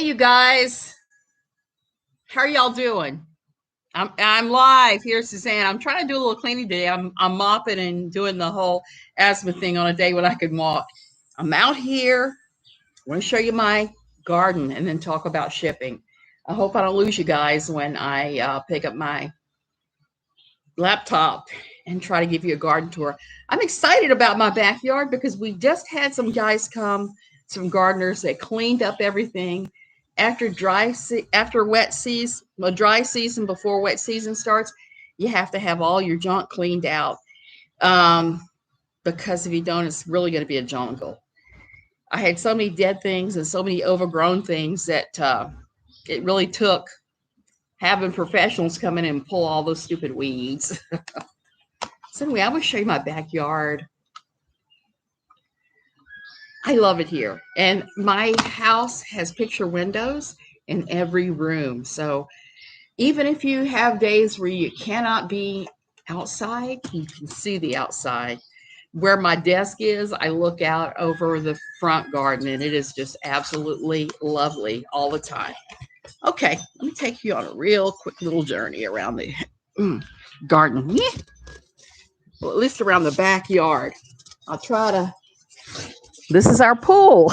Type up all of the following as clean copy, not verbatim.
Hey, you guys, how are y'all doing? I'm live. Here's Suzanne. I'm trying to do a little cleaning today. I'm mopping and doing the whole asthma thing on a day when I can walk. I'm out here. I want to show you my garden and then talk about shipping. I hope I don't lose you guys when I pick up my laptop and try to give you a garden tour. I'm excited about my backyard because we just had some guys come, some gardeners. They cleaned up everything after wet season, well, dry season before wet season starts. You have to have all your junk cleaned out because if you don't, it's really going to be a jungle. I had so many dead things and so many overgrown things that it really took having professionals come in and pull all those stupid weeds. So anyway, I'm going to show you my backyard. I love it here. And my house has picture windows in every room. So even if you have days where you cannot be outside, you can see the outside. Where my desk is, I look out over the front garden, and it is just absolutely lovely all the time. Okay, let me take you on a real quick little journey around the garden. Yeah. Well, at least around the backyard. I'll try to. This is our pool.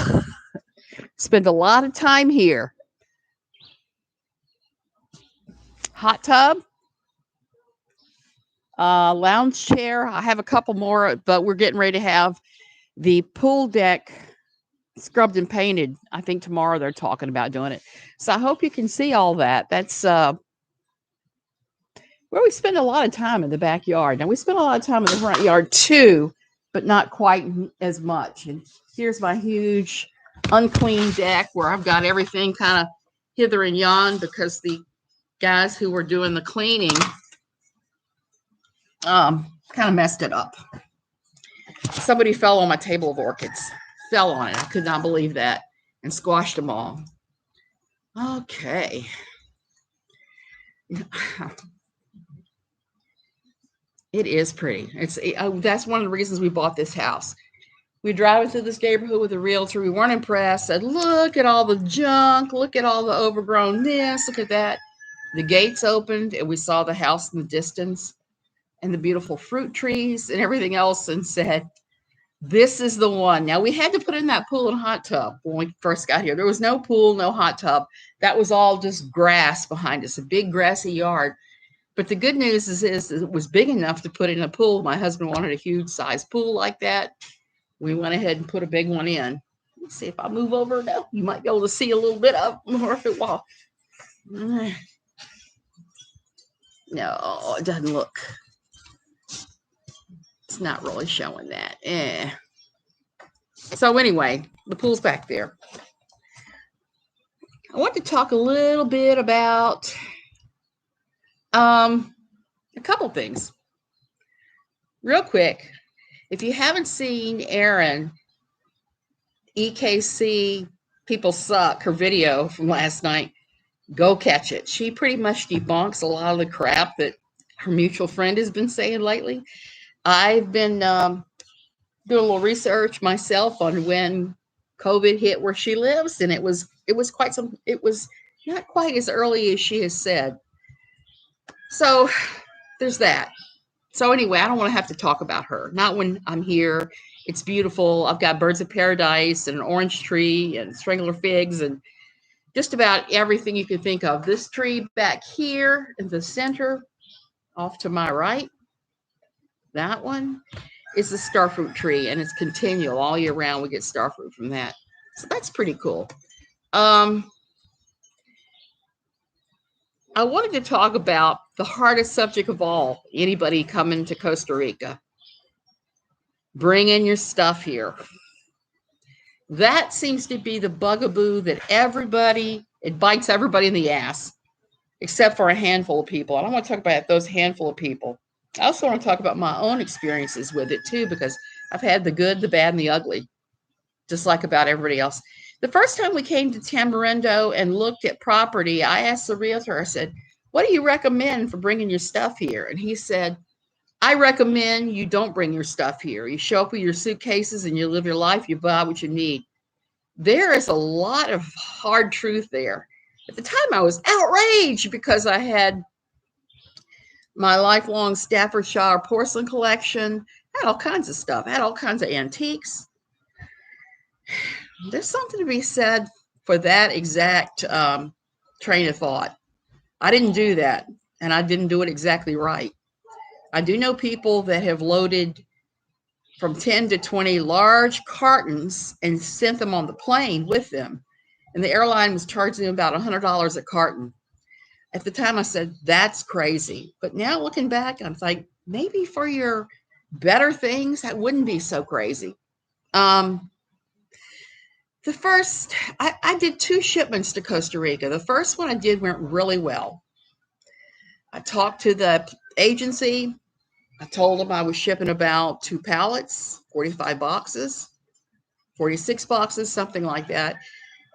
Spend a lot of time here. Hot tub. Lounge chair. I have a couple more, but we're getting ready to have the pool deck scrubbed and painted. I think tomorrow they're talking about doing it. So I hope you can see all that. That's where we spend a lot of time in the backyard. Now we spend a lot of time in the front yard too, but not quite as much. And here's my huge unclean deck where I've got everything kind of hither and yon because the guys who were doing the cleaning kind of messed it up. Somebody fell on my table of orchids. Fell on it. I could not believe that and squashed them all. Okay. It is pretty. That's one of the reasons we bought this house. We driving through this neighborhood with a realtor. We weren't impressed. Said, look at all the junk. Look at all the overgrown this. Look at that. The gates opened and we saw the house in the distance and the beautiful fruit trees and everything else and said, this is the one. Now, we had to put in that pool and hot tub when we first got here. There was no pool, no hot tub. That was all just grass behind us, a big grassy yard. But the good news is it was big enough to put in a pool. My husband wanted a huge size pool like that. We went ahead and put a big one in. Let's see if I move over now. You might be able to see a little bit of more if it will. No, it doesn't look. It's not really showing that. So anyway, the pool's back there. I want to talk a little bit about a couple things. Real quick, if you haven't seen Erin, EKC People Suck, her video from last night, go catch it. She pretty much debunks a lot of the crap that her mutual friend has been saying lately. I've been doing a little research myself on when COVID hit where she lives, and it was not quite as early as she has said. So there's that. So anyway, I don't want to have to talk about her. Not when I'm here. It's beautiful. I've got birds of paradise and an orange tree and strangler figs and just about everything you can think of. This tree back here in the center, off to my right, that one is the starfruit tree, and it's continual all year round. We get starfruit from that. So that's pretty cool. I wanted to talk about the hardest subject of all. Anybody coming to Costa Rica, bring in your stuff here. That seems to be the bugaboo that it bites everybody in the ass, except for a handful of people. I don't want to talk about those handful of people. I also want to talk about my own experiences with it too, because I've had the good, the bad, and the ugly, just like about everybody else. The first time we came to Tamarindo and looked at property, I asked the realtor, I said, what do you recommend for bringing your stuff here? And he said, I recommend you don't bring your stuff here. You show up with your suitcases and you live your life, you buy what you need. There is a lot of hard truth there. At the time, I was outraged because I had my lifelong Staffordshire porcelain collection. I had all kinds of stuff. I had all kinds of antiques. There's something to be said for that exact train of thought. I didn't do that, and I didn't do it exactly right. I do know people that have loaded from 10 to 20 large cartons and sent them on the plane with them. And the airline was charging them about $100 a carton. At the time, I said, that's crazy. But now looking back, I'm like, maybe for your better things, that wouldn't be so crazy. The first, I did 2 shipments to Costa Rica. The first one I did went really well. I talked to the agency. I told them I was shipping about 2 pallets, 45 boxes, 46 boxes, something like that.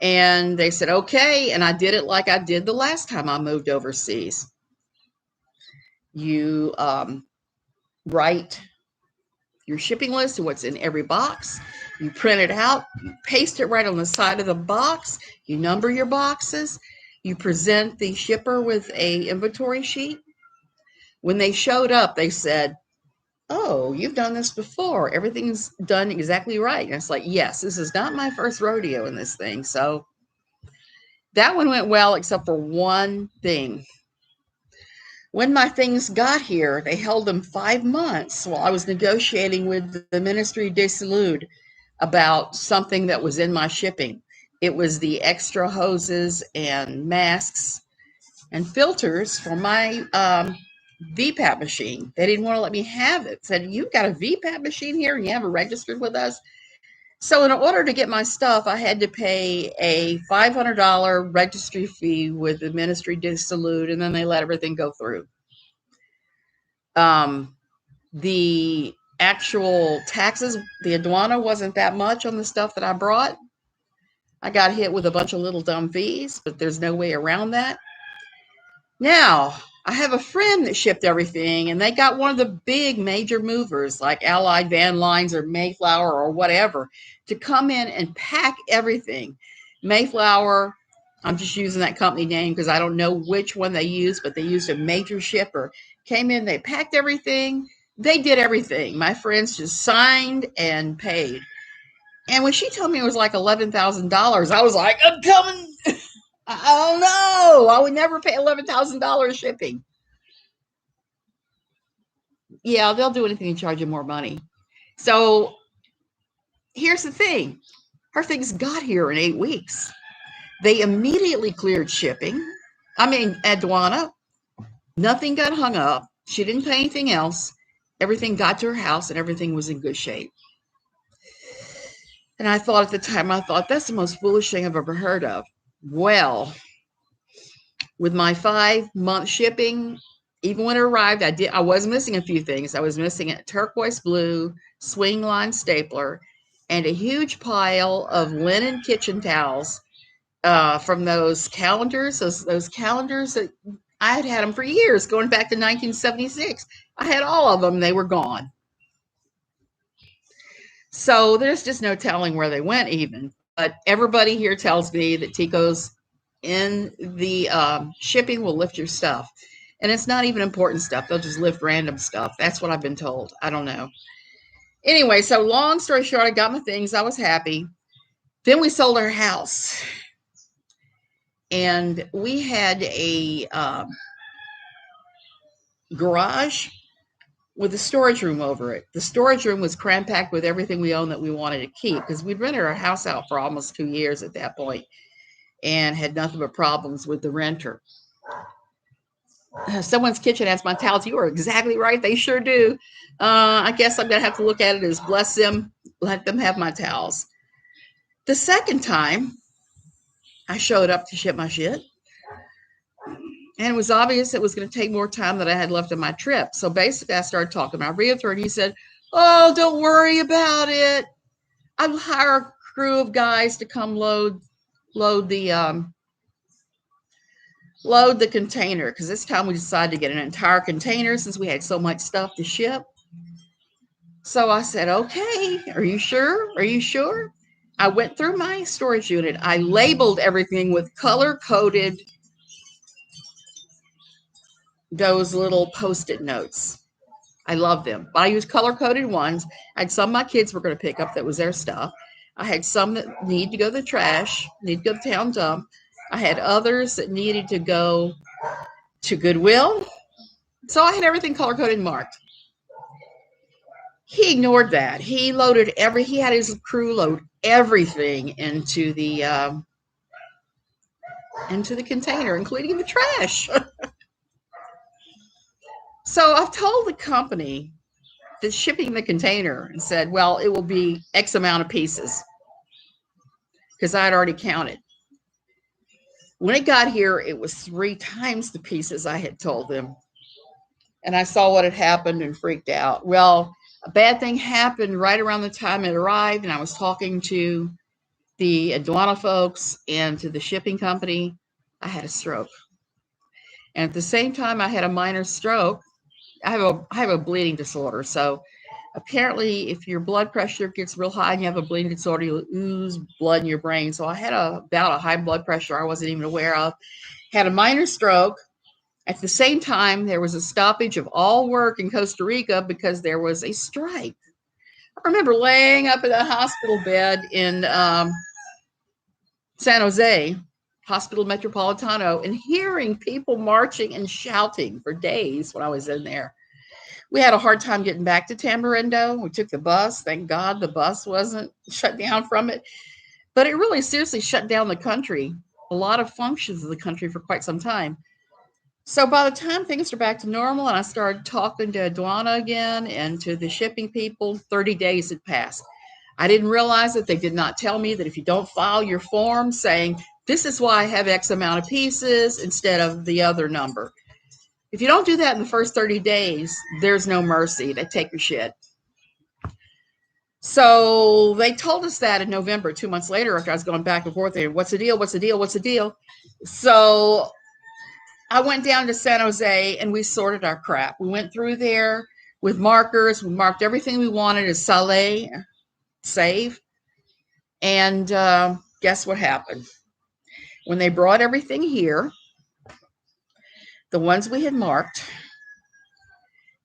And they said, okay. And I did it like I did the last time I moved overseas. You write your shipping list of what's in every box. You print it out, you paste it right on the side of the box, you number your boxes, you present the shipper with an inventory sheet. When they showed up, they said, oh, you've done this before. Everything's done exactly right. And it's like, yes, this is not my first rodeo in this thing. So that one went well, except for one thing. When my things got here, they held them 5 months while I was negotiating with the Ministry de Salud about something that was in my shipping. It was the extra hoses and masks and filters for my VPAP machine. They didn't want to let me have it. Said, you've got a VPAP machine here and you haven't registered with us? So in order to get my stuff, I had to pay a $500 registry fee with the Ministry de Salud, and then they let everything go through. The actual taxes, the aduana wasn't that much on the stuff that I brought. I got hit with a bunch of little dumb fees, but there's no way around that. Now, I have a friend that shipped everything, and they got one of the big major movers like Allied Van Lines or Mayflower or whatever to come in and pack everything. Mayflower, I'm just using that company name because I don't know which one they used, but they used a major shipper. Came in, they packed everything. They did everything. My friends just signed and paid. And when she told me it was like $11,000, I was like, I'm coming. Oh no, I would never pay $11,000 shipping. Yeah, they'll do anything to charge you more money. So here's the thing. Her things got here in 8 weeks. They immediately cleared shipping. Aduana. Nothing got hung up. She didn't pay anything else. Everything got to her house and everything was in good shape. And I thought at the time, that's the most foolish thing I've ever heard of. Well, with my 5-month shipping, even when it arrived, I was missing a few things. I was missing a turquoise blue swing line stapler and a huge pile of linen kitchen towels from those calendars, those calendars that I had them for years, going back to 1976. I had all of them. They were gone. So there's just no telling where they went even. But everybody here tells me that Tico's in the shipping will lift your stuff. And it's not even important stuff. They'll just lift random stuff. That's what I've been told. I don't know. Anyway, so long story short, I got my things. I was happy. Then we sold our house. And we had a garage with a storage room over it. The storage room was cram-packed with everything we owned that we wanted to keep because we'd rented our house out for almost 2 years at that point and had nothing but problems with the renter. Someone's kitchen has my towels. You are exactly right. They sure do. I guess I'm going to have to look at it as bless them, let them have my towels. The second time, I showed up to ship my shit. And it was obvious it was going to take more time than I had left on my trip. So basically, I started talking to my realtor, and he said, oh, don't worry about it. I'll hire a crew of guys to come load the container, because this time we decided to get an entire container since we had so much stuff to ship. So I said, okay, are you sure? Are you sure? I went through my storage unit. I labeled everything with color coded those little post-it notes. I love them. But I used color-coded ones. I had some my kids were going to pick up that was their stuff. I had some that need to go to the trash, need to go to the town dump. I had others that needed to go to Goodwill. So I had everything color-coded and marked. He ignored that. He had his crew load everything into the container, including the trash. So I've told the company that's shipping the container and said, well, it will be X amount of pieces because I had already counted. When it got here, it was 3 times the pieces I had told them. And I saw what had happened and freaked out. Well, a bad thing happened right around the time it arrived, and I was talking to the aduana folks and to the shipping company. I had a stroke. And at the same time I had a minor stroke, I have a bleeding disorder. So apparently if your blood pressure gets real high and you have a bleeding disorder, you'll ooze blood in your brain. So I had about a high blood pressure I wasn't even aware of. Had a minor stroke. At the same time, there was a stoppage of all work in Costa Rica because there was a strike. I remember laying up in a hospital bed in San Jose, Hospital Metropolitano, and hearing people marching and shouting for days when I was in there. We had a hard time getting back to Tamarindo. We took the bus. Thank God the bus wasn't shut down from it. But it really seriously shut down the country, a lot of functions of the country for quite some time. So by the time things are back to normal and I started talking to aduana again and to the shipping people, 30 days had passed. I didn't realize that they did not tell me that if you don't file your form saying, this is why I have X amount of pieces instead of the other number. If you don't do that in the first 30 days, there's no mercy. They take your shit. So they told us that in November, 2 months later, after I was going back and forth there, what's the deal? What's the deal? What's the deal? So I went down to San Jose and we sorted our crap. We went through there with markers. We marked everything we wanted as Saleh, save. And guess what happened? When they brought everything here, the ones we had marked,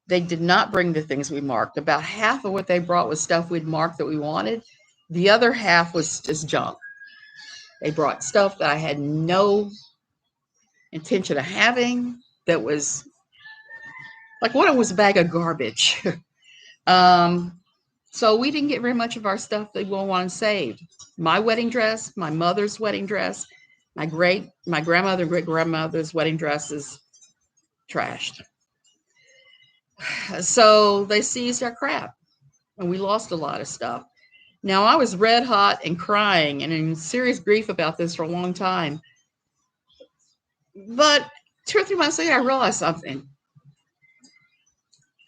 they did not bring the things we marked. About half of what they brought was stuff we'd marked that we wanted. The other half was just junk. They brought stuff that I had no intention of having, that was like one of them was a bag of garbage. So we didn't get very much of our stuff that we wanted saved. My wedding dress, my mother's wedding dress, my grandmother and great grandmother's wedding dresses, trashed. So they seized our crap and we lost a lot of stuff. Now I was red hot and crying and in serious grief about this for a long time. But 2 or 3 months later, I realized something.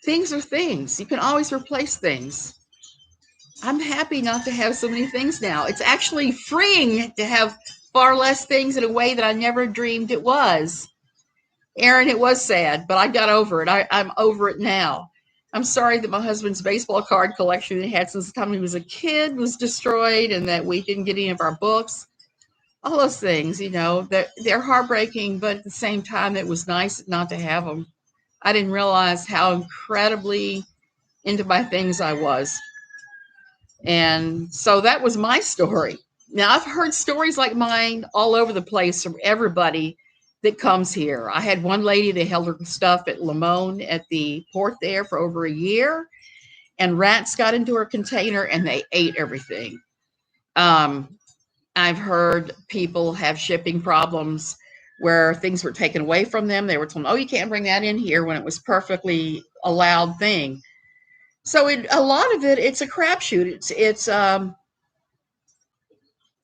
Things are things. You can always replace things. I'm happy not to have so many things now. It's actually freeing to have far less things in a way that I never dreamed it was. Aaron, it was sad, but I got over it. I'm over it now. I'm sorry that my husband's baseball card collection that he had since the time he was a kid was destroyed and that we didn't get any of our books. All those things, they're heartbreaking, but at the same time, it was nice not to have them. I didn't realize how incredibly into my things I was. And so that was my story. Now, I've heard stories like mine all over the place from everybody that comes here. I had one lady that held her stuff at Limon at the port there for over a year, and rats got into her container and they ate everything. I've heard people have shipping problems where things were taken away from them. They were told, oh, you can't bring that in here when it was perfectly allowed thing. So a lot of it, it's a crapshoot.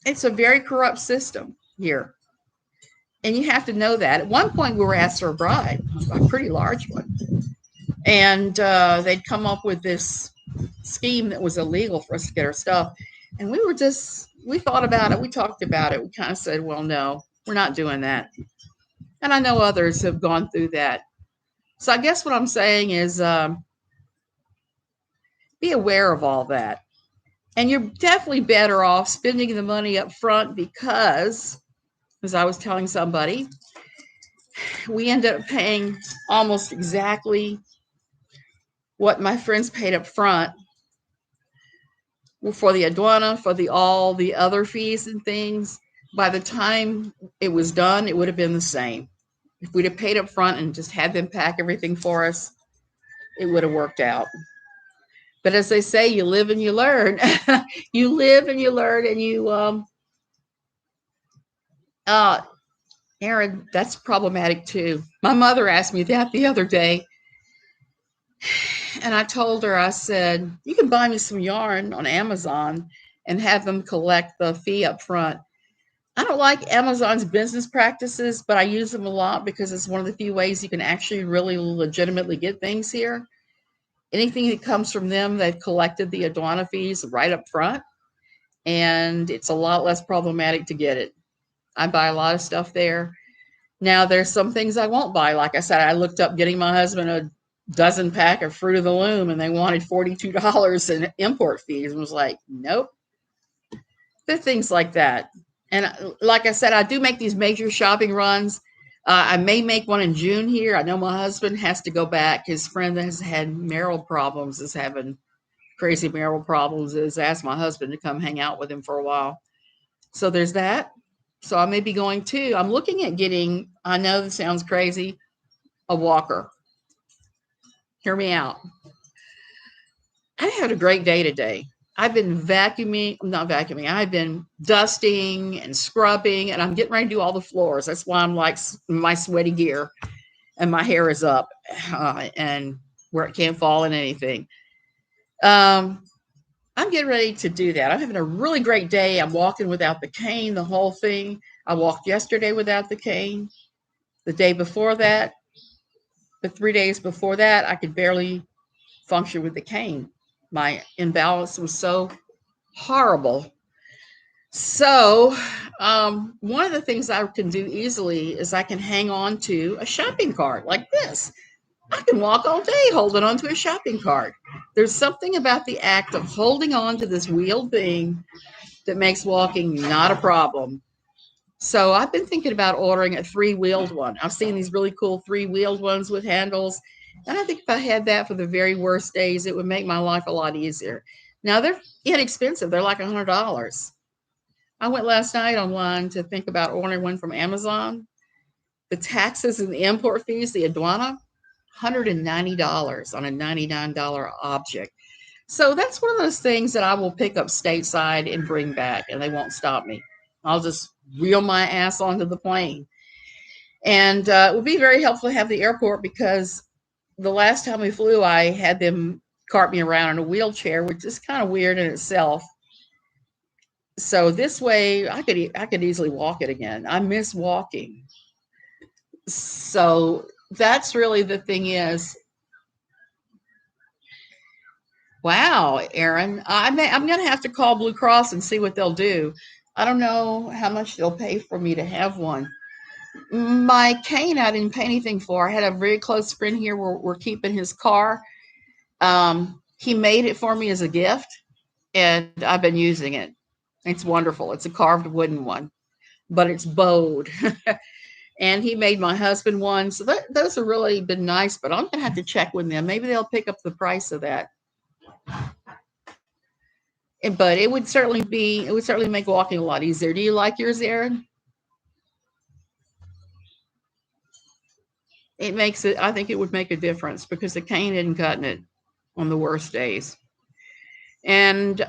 It's a very corrupt system here. And you have to know that. At one point, we were asked for a bribe, a pretty large one. And they'd come up with this scheme that was illegal for us to get our stuff. And we thought about it. We talked about it. We kind of said, well, no, we're not doing that. And I know others have gone through that. So I guess what I'm saying is be aware of all that. And you're definitely better off spending the money up front because, as I was telling somebody, we ended up paying almost exactly what my friends paid up front for the aduana, for the all the other fees and things. By the time it was done, it would have been the same. If we'd have paid up front and just had them pack everything for us, it would have worked out. But as they say, you live and you learn. You live and you learn, and you uh Aaron, that's problematic too. My mother asked me that the other day, and I told her, I said, you can buy me some yarn on Amazon and have them collect the fee up front. I don't like Amazon's business practices, but I use them a lot because it's one of the few ways you can actually really legitimately get things here. Anything that comes from them, they've collected the aduana fees right up front, and it's a lot less problematic to get it. I buy a lot of stuff there. Now, there's some things I won't buy. Like I said, I looked up getting my husband a dozen pack of Fruit of the Loom, and they wanted $42 in import fees, and was like, nope. There are things like that. And like I said, I do make these major shopping runs. I may make one in June here. I know my husband has to go back. His friend that has had marital problems is having crazy marital problems, has asked my husband to come hang out with him for a while. So there's that. So I may be going too. I'm looking at getting, I know this sounds crazy, a walker. Hear me out. I had a great day today. I've been vacuuming, not vacuuming, I've been dusting and scrubbing, and I'm getting ready to do all the floors. That's why I'm like my sweaty gear and my hair is up and where it can't fall in anything. Um, I'm getting ready to do that. I'm having a really great day. I'm walking without the cane, the whole thing. I walked yesterday without the cane. The day before that, the 3 days before that, I could barely function with the cane. My imbalance was so horrible. So, one of the things I can do easily is I can hang on to a shopping cart like this. I can walk all day holding on to a shopping cart. There's something about the act of holding on to this wheeled thing that makes walking not a problem. So I've been thinking about ordering a three-wheeled one. I've seen these really cool three-wheeled ones with handles. And I think if I had that for the very worst days, it would make my life a lot easier. Now they're inexpensive. They're like $100. I went last night online to think about ordering one from Amazon. The taxes and the import fees, the aduana, $190 on a $99 object. So that's one of those things that I will pick up stateside and bring back, and they won't stop me. I'll just reel my ass onto the plane. And it would be very helpful to have the airport because the last time we flew, I had them cart me around in a wheelchair, which is kind of weird in itself. So this way, I could easily walk it again. I miss walking. So that's really the thing is, wow, Aaron, I'm going to have to call Blue Cross and see what they'll do. I don't know how much they'll pay for me to have one. My cane, I didn't pay anything for. I had a very close friend here. We're keeping his car. He made it for me as a gift, and I've been using it. It's wonderful. It's a carved wooden one, but it's bowed. And he made my husband one. So those have really been nice, but I'm going to have to check with them. Maybe they'll pick up the price of that. But it would certainly make walking a lot easier. Do you like yours, Aaron? It makes it, I think it would make a difference because the cane isn't cutting it on the worst days. And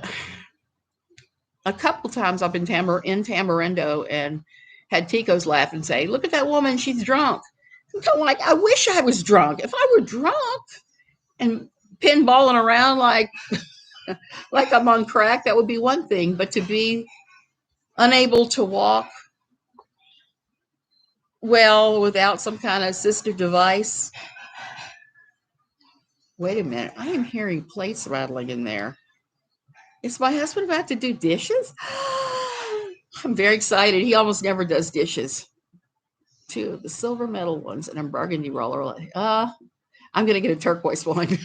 a couple times I've been in Tamarindo and had Ticos laugh and say, look at that woman, she's drunk. I'm like, I wish I was drunk. If I were drunk and pinballing around like like I'm on crack, that would be one thing. But to be unable to walk well without some kind of assistive device. Wait a minute. I am hearing plates rattling in there. Is my husband about to do dishes? I'm very excited. He almost never does dishes. Two of the silver medal ones and a burgundy roller. I'm going to get a turquoise one.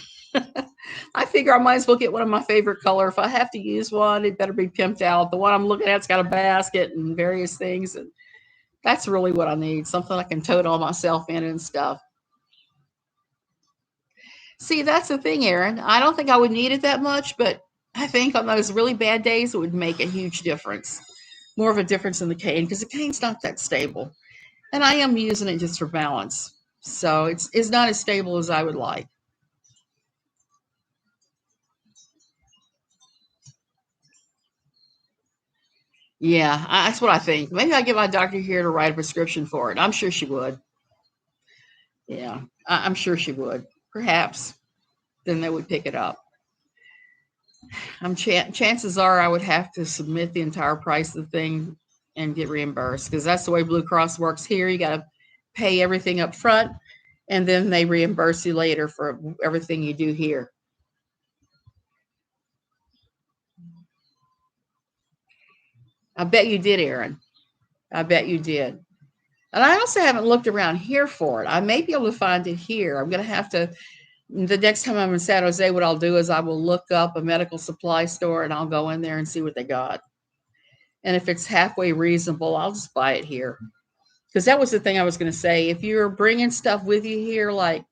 I figure I might as well get one of my favorite color. If I have to use one, it better be pimped out. The one I'm looking at's got a basket and various things, and that's really what I need. Something I can tote all myself in and stuff. See, that's the thing, Aaron. I don't think I would need it that much, but I think on those really bad days, it would make a huge difference. More of a difference in the cane because the cane's not that stable. And I am using it just for balance. So it's not as stable as I would like. Yeah, that's what I think. Maybe I get my doctor here to write a prescription for it. I'm sure she would. Yeah, I'm sure she would. Perhaps then they would pick it up. Chances are I would have to submit the entire price of the thing and get reimbursed because that's the way Blue Cross works here. You got to pay everything up front and then they reimburse you later for everything you do here. I bet you did, Aaron. I bet you did. And I also haven't looked around here for it. I may be able to find it here. I'm going to have to, the next time I'm in San Jose, what I'll do is I will look up a medical supply store and I'll go in there and see what they got. And if it's halfway reasonable, I'll just buy it here. Because that was the thing I was going to say. If you're bringing stuff with you here, like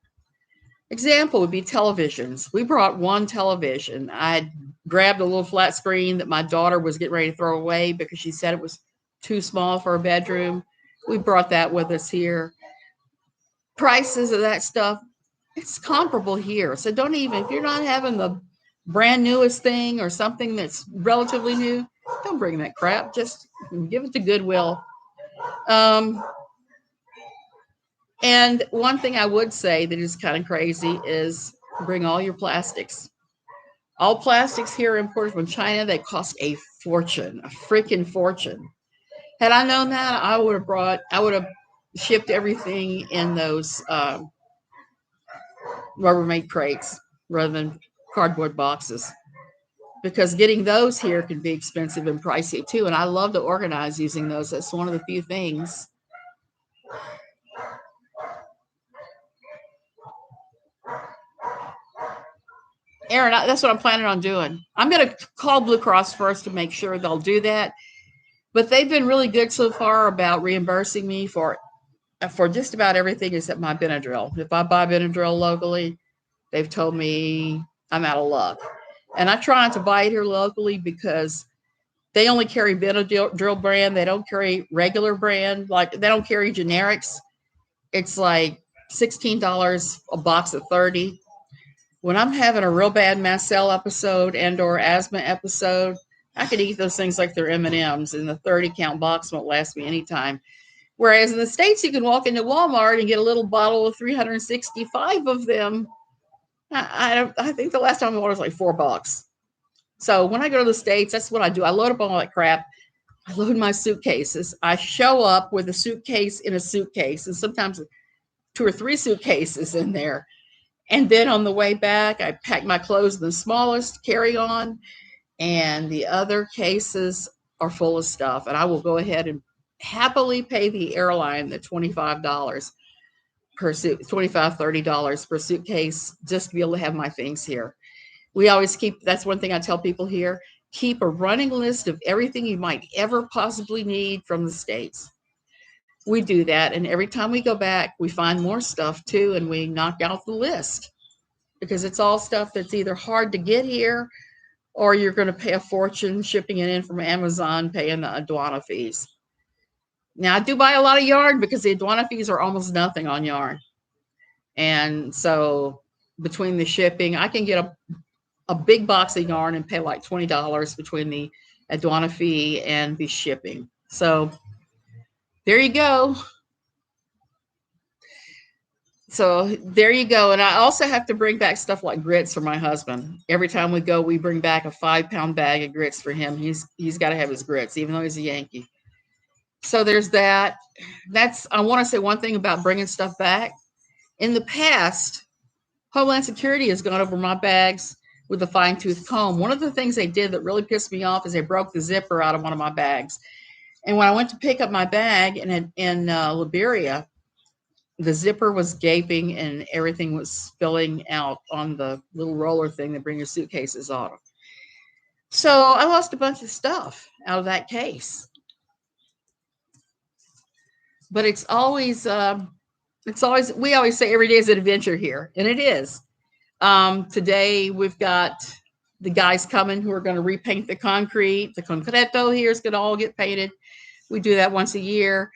example would be televisions. We brought one television. I grabbed a little flat screen that my daughter was getting ready to throw away because she said it was too small for her bedroom. We brought that with us here. Prices of that stuff, it's comparable here. So don't even, if you're not having the brand newest thing or something that's relatively new, don't bring that crap. Just give it to Goodwill. Um, and one thing I would say that is kind of crazy is bring all your plastics. All plastics here are imported from China. They cost a fortune, a freaking fortune. Had I known that, I would have shipped everything in those Rubbermaid crates rather than cardboard boxes because getting those here can be expensive and pricey too. And I love to organize using those. That's one of the few things. Aaron, that's what I'm planning on doing. I'm going to call Blue Cross first to make sure they'll do that. But they've been really good so far about reimbursing me for just about everything except my Benadryl. If I buy Benadryl locally, they've told me I'm out of luck. And I try not to buy it here locally because they only carry Benadryl brand. They don't carry regular brand. Like they don't carry generics. It's like $16 a box of 30. When I'm having a real bad mast cell episode and or asthma episode, I could eat those things like they're M&Ms, and the 30 count box won't last me anytime. Whereas in the States, you can walk into Walmart and get a little bottle of 365 of them. I think the last time I ordered was like $4. So when I go to the States, that's what I do. I load up all that crap. I load my suitcases. I show up with a suitcase in a suitcase, and sometimes 2 or 3 suitcases in there. And then on the way back, I pack my clothes in the smallest carry-on, and the other cases are full of stuff. And I will go ahead and happily pay the airline the $25 per suit, $25, $30 per suitcase just to be able to have my things here. We always keep, that's one thing I tell people here, keep a running list of everything you might ever possibly need from the States. We do that, and every time we go back, we find more stuff too, and we knock out the list because it's all stuff that's either hard to get here or you're going to pay a fortune shipping it in from Amazon, paying the aduana fees. Now, I do buy a lot of yarn because the aduana fees are almost nothing on yarn. And so between the shipping, I can get a big box of yarn and pay like $20 between the aduana fee and the shipping. So there you go. So there you go. And I also have to bring back stuff like grits for my husband. Every time we go, we bring back a 5-pound bag of grits for him. He's got to have his grits, even though he's a Yankee. So there's that. I want to say one thing about bringing stuff back. In the past, Homeland Security has gone over my bags with a fine-tooth comb. One of the things they did that really pissed me off is they broke the zipper out of one of my bags. And when I went to pick up my bag in Liberia, the zipper was gaping and everything was spilling out on the little roller thing that bring your suitcases on. So I lost a bunch of stuff out of that case. But it's always we always say every day is an adventure here, and it is. Today we've got the guys coming who are going to repaint the concrete. The concreto here is going to all get painted. We do that once a year.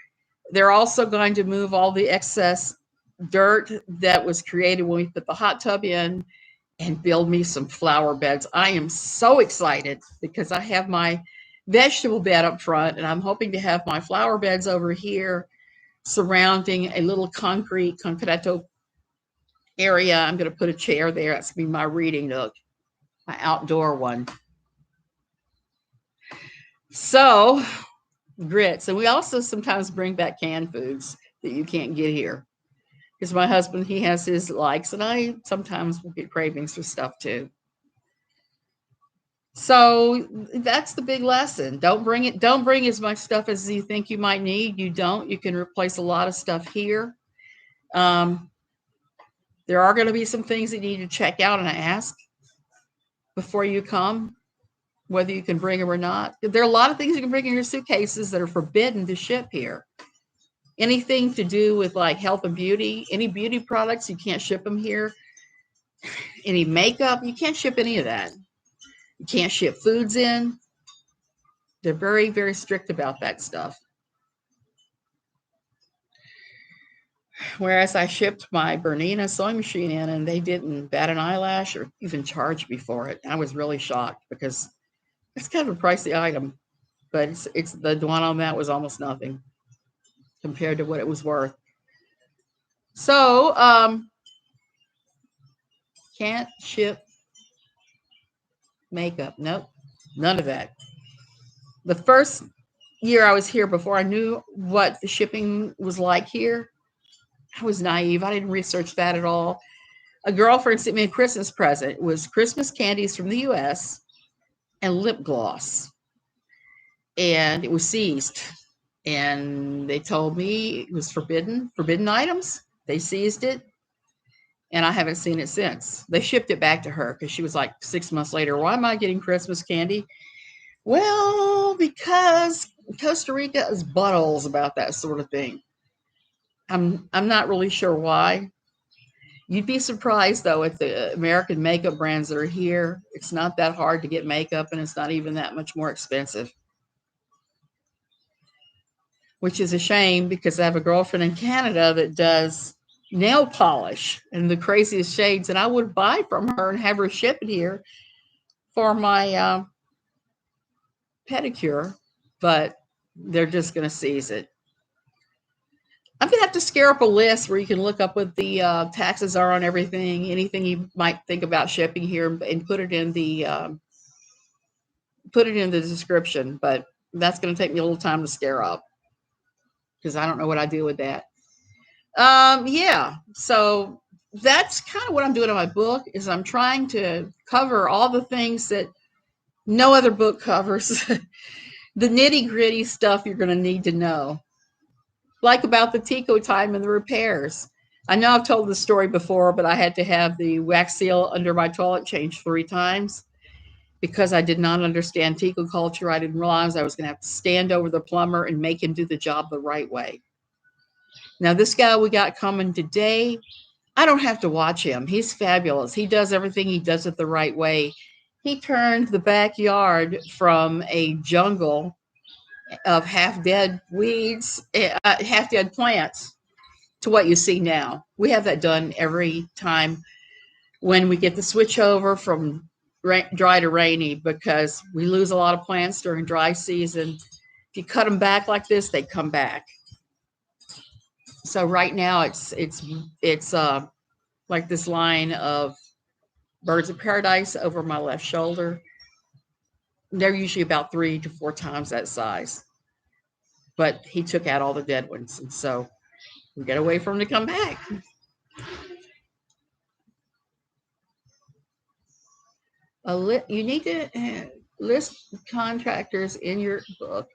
They're also going to move all the excess dirt that was created when we put the hot tub in and build me some flower beds. I am so excited because I have my vegetable bed up front and I'm hoping to have my flower beds over here surrounding a little concreto area. I'm going to put a chair there. That's going to be my reading nook, my outdoor one. So, grits. And we also sometimes bring back canned foods that you can't get here. Because my husband, he has his likes, and I sometimes will get cravings for stuff too. So that's the big lesson. Don't bring as much stuff as you think you might need. You don't. You can replace a lot of stuff here. There are going to be some things that you need to check out and ask before you come, whether you can bring them or not. There are a lot of things you can bring in your suitcases that are forbidden to ship here. Anything to do with like health and beauty, any beauty products, you can't ship them here. Any makeup, you can't ship any of that. You can't ship foods in. They're very, very strict about that stuff. Whereas I shipped my Bernina sewing machine in and they didn't bat an eyelash or even charge me for it. I was really shocked because it's kind of a pricey item, but it's the one on that was almost nothing compared to what it was worth. So, can't ship makeup. Nope, none of that. The first year I was here, before I knew what the shipping was like here, I was naive. I didn't research that at all. A girlfriend sent me a Christmas present. It was Christmas candies from the US and lip gloss. And it was seized. And they told me it was forbidden items. They seized it. And I haven't seen it since. They shipped it back to her because she was like 6 months later, why am I getting Christmas candy? Well, because Costa Rica is buttholes about that sort of thing. I'm not really sure why. You'd be surprised though at the American makeup brands that are here. It's not that hard to get makeup and it's not even that much more expensive. Which is a shame because I have a girlfriend in Canada that does nail polish in the craziest shades, and I would buy from her and have her ship it here for my pedicure, but they're just going to seize it. I'm going to have to scare up a list where you can look up what the taxes are on everything, anything you might think about shipping here, and put it in the description. But that's going to take me a little time to scare up because I don't know what I do with that. Yeah, so that's kind of what I'm doing in my book is I'm trying to cover all the things that no other book covers, the nitty gritty stuff you're going to need to know, like about the Tico time and the repairs. I know I've told the story before, but I had to have the wax seal under my toilet changed 3 times because I did not understand Tico culture. I didn't realize I was going to have to stand over the plumber and make him do the job the right way. Now, this guy we got coming today, I don't have to watch him. He's fabulous. He does everything. He does it the right way. He turned the backyard from a jungle of half-dead weeds, half-dead plants, to what you see now. We have that done every time when we get the switch over from dry to rainy because we lose a lot of plants during dry season. If you cut them back like this, they come back. So right now it's like this line of birds of paradise over my left shoulder. They're usually about 3 to 4 times that size, but he took out all the dead ones, and so we got to wait for him to come back. You need to list contractors in your book.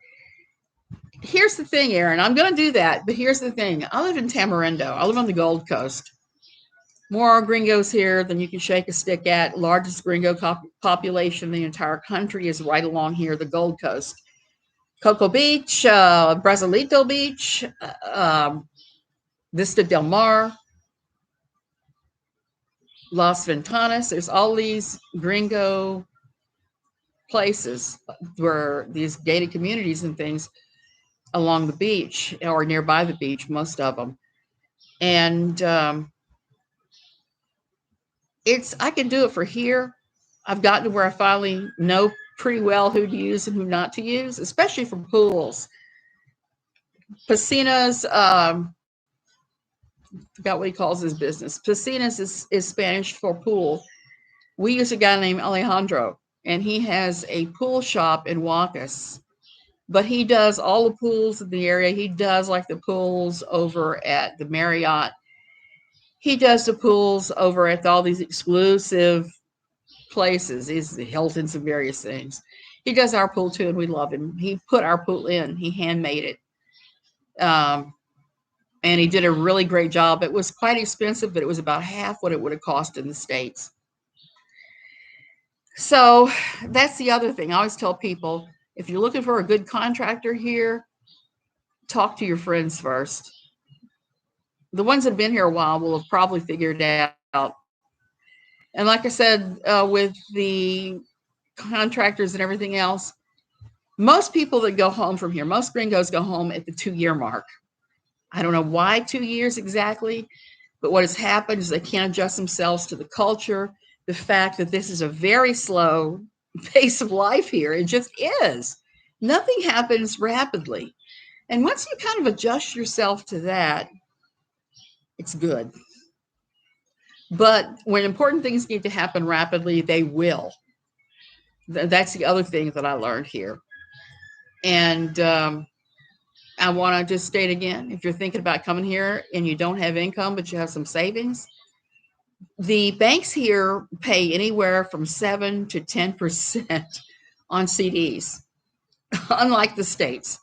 Here's the thing, Aaron. I'm going to do that, but here's the thing. I live in Tamarindo. I live on the Gold Coast. More gringos here than you can shake a stick at. Largest gringo population in the entire country is right along here, the Gold Coast. Cocoa Beach, Brasilito Beach, Vista del Mar, Las Ventanas. There's all these gringo places where these gated communities and things along the beach or nearby the beach, most of them. And I can do it for here. I've gotten to where I finally know pretty well who to use and who not to use, especially for pools. Piscinas, forgot what he calls his business. Piscinas is Spanish for pool. We use a guy named Alejandro, and he has a pool shop in Wacas. But he does all the pools in the area. He does like the pools over at the Marriott. He does the pools over at all these exclusive places. He's the Hiltons and various things. He does our pool too, and we love him. He put our pool in. He handmade it. And he did a really great job. It was quite expensive, but it was about half what it would have cost in the States. So that's the other thing. I always tell people, if you're looking for a good contractor here, talk to your friends first. The ones that have been here a while will have probably figured it out. And like I said, with the contractors and everything else, most people that go home from here, most gringos go home at the 2-year mark. I don't know why 2 years exactly, but what has happened is they can't adjust themselves to the culture, the fact that this is a very slow pace of life here. It just is. Nothing happens rapidly. And once you kind of adjust yourself to that, it's good. But when important things need to happen rapidly, they will. That's the other thing that I learned here. And I want to just state again, if you're thinking about coming here and you don't have income, but you have some savings, the banks here pay anywhere from 7 to 10% on CDs, unlike the States,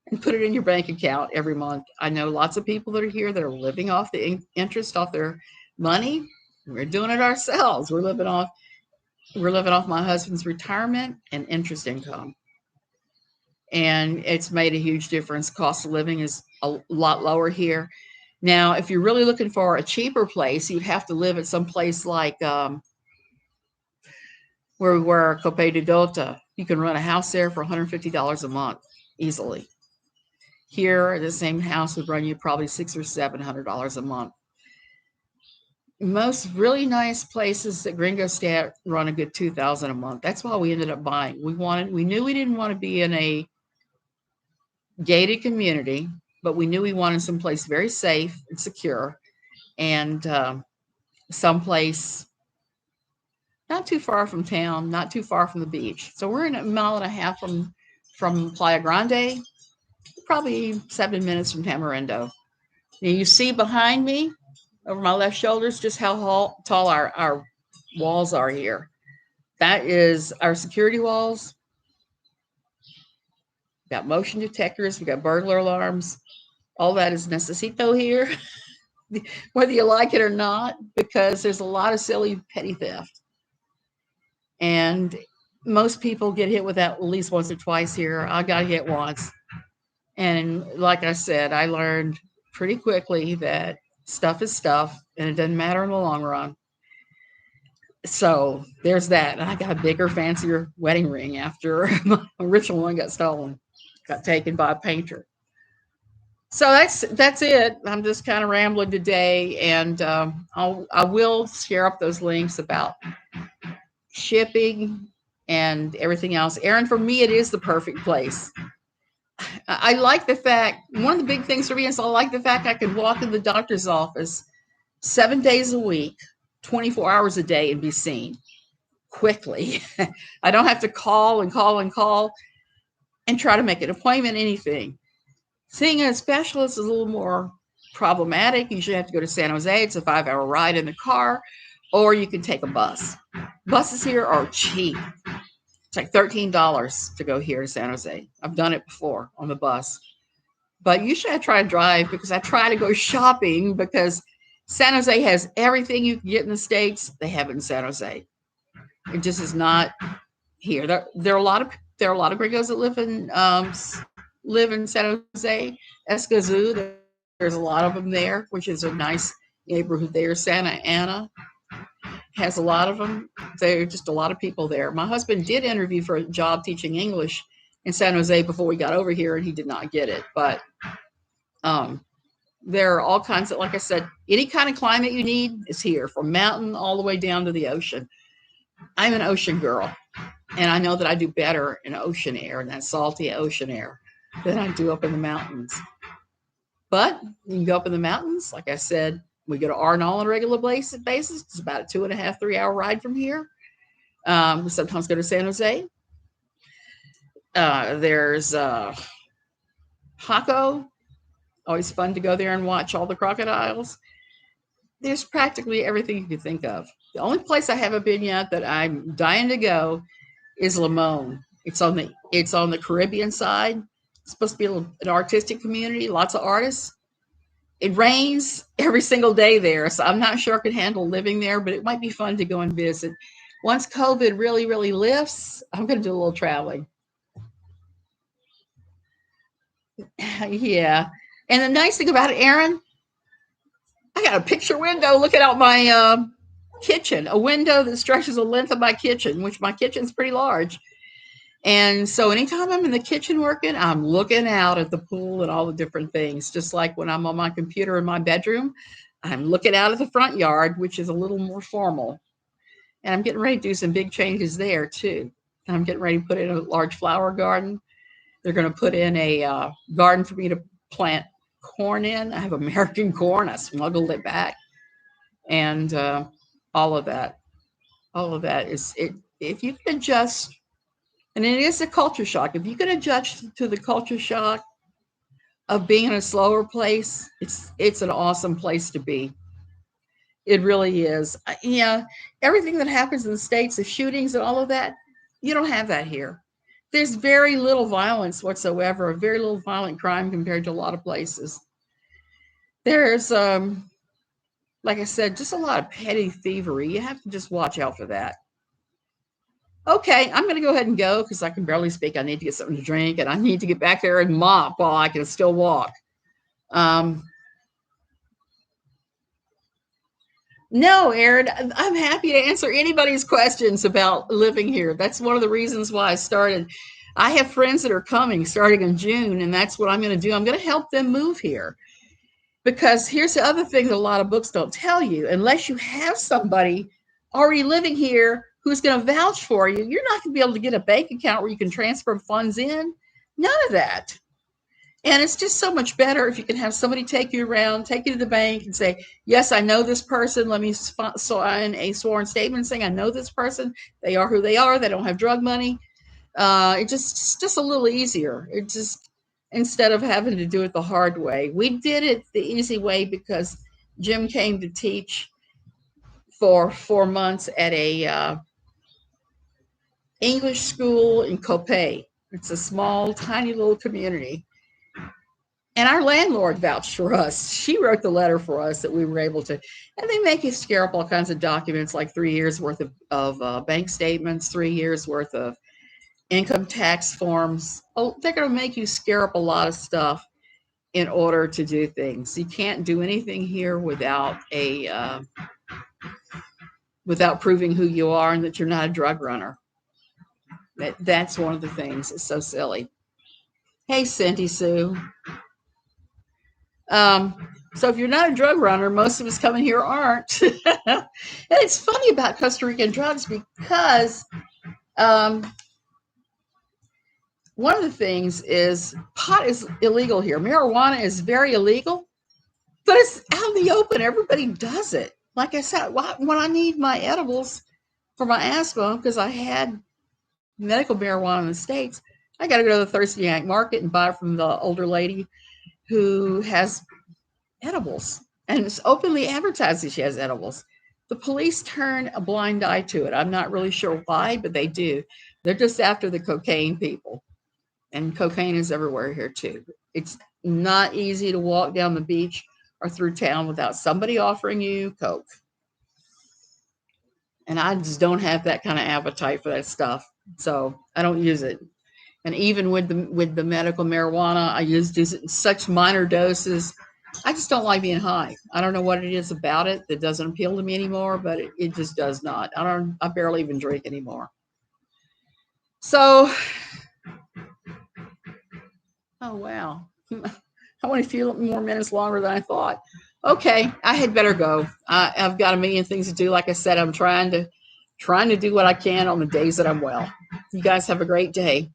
and put it in your bank account every month. I know lots of people that are here that are living off the interest off their money. We're doing it ourselves. We're living off my husband's retirement and interest income. And it's made a huge difference. Cost of living is a lot lower here. Now, if you're really looking for a cheaper place, you'd have to live at some place like where we were, Cope de Dota. You can rent a house there for $150 a month easily. Here, the same house would run you probably $600 or $700 a month. Most really nice places that gringos stay at run a good $2,000 a month. That's why we ended up buying. We knew we didn't want to be in a gated community, but we knew we wanted someplace very safe and secure, and someplace not too far from town, not too far from the beach. So we're in a mile and a half from Playa Grande, probably 7 minutes from Tamarindo. Now you see behind me, over my left shoulders, just how tall our walls are here. That is our security walls. We've got motion detectors, we got burglar alarms. All that is necesito here, whether you like it or not, because there's a lot of silly petty theft. And most people get hit with that at least once or twice here. I got hit once. And like I said, I learned pretty quickly that stuff is stuff and it doesn't matter in the long run. So there's that. And I got a bigger, fancier wedding ring after my original one got stolen, got taken by a painter. So that's it. I'm just kind of rambling today, and I will share up those links about shipping and everything else. Aaron, for me, it is the perfect place. I like the fact, one of the big things for me is I like the fact I could walk in the doctor's office 7 days a week, 24 hours a day, and be seen quickly. I don't have to call and try to make an appointment, anything. Seeing a specialist is a little more problematic. You usually have to go to San Jose. It's a 5-hour ride in the car, or you can take a bus. Buses here are cheap. It's like $13 to go here to San Jose. I've done it before on the bus. But usually I try to drive because I try to go shopping because San Jose has everything you can get in the States. They have it in San Jose. It just is not here. There are a lot of gringos that live in San Jose, Escazú. There's a lot of them there, which is a nice neighborhood there. Santa Ana has a lot of them. There are just a lot of people there. My husband did interview for a job teaching English in San Jose before we got over here, and he did not get it. But there are all kinds of, like I said, any kind of climate you need is here, from mountain all the way down to the ocean. I'm an ocean girl, and I know that I do better in ocean air and that salty ocean air than I do up in the mountains. But you can go up in the mountains. Like I said, we go to Arnold on a regular basis. It's about a 2.5, 3 hour ride from here. We sometimes go to San Jose. There's Jaco. Always fun to go there and watch all the crocodiles. There's practically everything you could think of. The only place I haven't been yet that I'm dying to go is Limon. It's on the Caribbean side. It's supposed to be an artistic community, lots of artists. It rains every single day there, so I'm not sure I could handle living there, but it might be fun to go and visit. Once COVID really, really lifts, I'm going to do a little traveling. Yeah. And the nice thing about it, Aaron, I got a picture window looking out my kitchen, a window that stretches the length of my kitchen, which my kitchen's pretty large. And so anytime I'm in the kitchen working, I'm looking out at the pool and all the different things. Just like when I'm on my computer in my bedroom, I'm looking out at the front yard, which is a little more formal. And I'm getting ready to do some big changes there too. I'm getting ready to put in a large flower garden. They're going to put in a garden for me to plant corn in. I have American corn. I smuggled it back. And all of that is it. If you can adjust, and it is a culture shock. If you can adjust to the culture shock of being in a slower place, it's an awesome place to be. It really is. Yeah, everything that happens in the States, the shootings and all of that, you don't have that here. There's very little violence whatsoever, very little violent crime compared to a lot of places. There's, like I said, just a lot of petty thievery. You have to just watch out for that. Okay, I'm going to go ahead and go because I can barely speak. I need to get something to drink, and I need to get back there and mop while I can still walk. No, Aaron, I'm happy to answer anybody's questions about living here. That's one of the reasons why I started. I have friends that are coming starting in June, and that's what I'm going to do. I'm going to help them move here. Because here's the other thing that a lot of books don't tell you. Unless you have somebody already living here who's going to vouch for you, you're not going to be able to get a bank account where you can transfer funds in. None of that. And it's just so much better if you can have somebody take you around, take you to the bank and say, yes, I know this person. Let me sign a sworn statement saying I know this person. They are who they are. They don't have drug money. It's just a little easier. It just, instead of having to do it the hard way. We did it the easy way because Jim came to teach for 4 months at a English school in Copa. It's a small, tiny little community. And our landlord vouched for us. She wrote the letter for us that we were able to. And they make you scare up all kinds of documents, like 3 years worth of bank statements, 3 years worth of income tax forms. Oh, they're going to make you scare up a lot of stuff in order to do things. You can't do anything here without without proving who you are and that you're not a drug runner. That's one of the things. It's so silly. Hey, Cindy Sue. So if you're not a drug runner, most of us coming here aren't. And it's funny about Costa Rican drugs because one of the things is pot is illegal here. Marijuana is very illegal, but it's out in the open. Everybody does it. Like I said, when I need my edibles for my asthma, because I had medical marijuana in the States, I got to go to the Thursday night market and buy it from the older lady who has edibles, and it's openly advertised that she has edibles. The police turn a blind eye to it. I'm not really sure why, but they do. They're just after the cocaine people. And cocaine is everywhere here too. It's not easy to walk down the beach or through town without somebody offering you coke. And I just don't have that kind of appetite for that stuff. So I don't use it. And even with the medical marijuana, I use it in such minor doses. I just don't like being high. I don't know what it is about it that doesn't appeal to me anymore, but it just does not. I barely even drink anymore. So, oh wow. I went a few more minutes longer than I thought. Okay, I had better go. I've got a million things to do. Like I said, I'm trying to do what I can on the days that I'm well. You guys have a great day.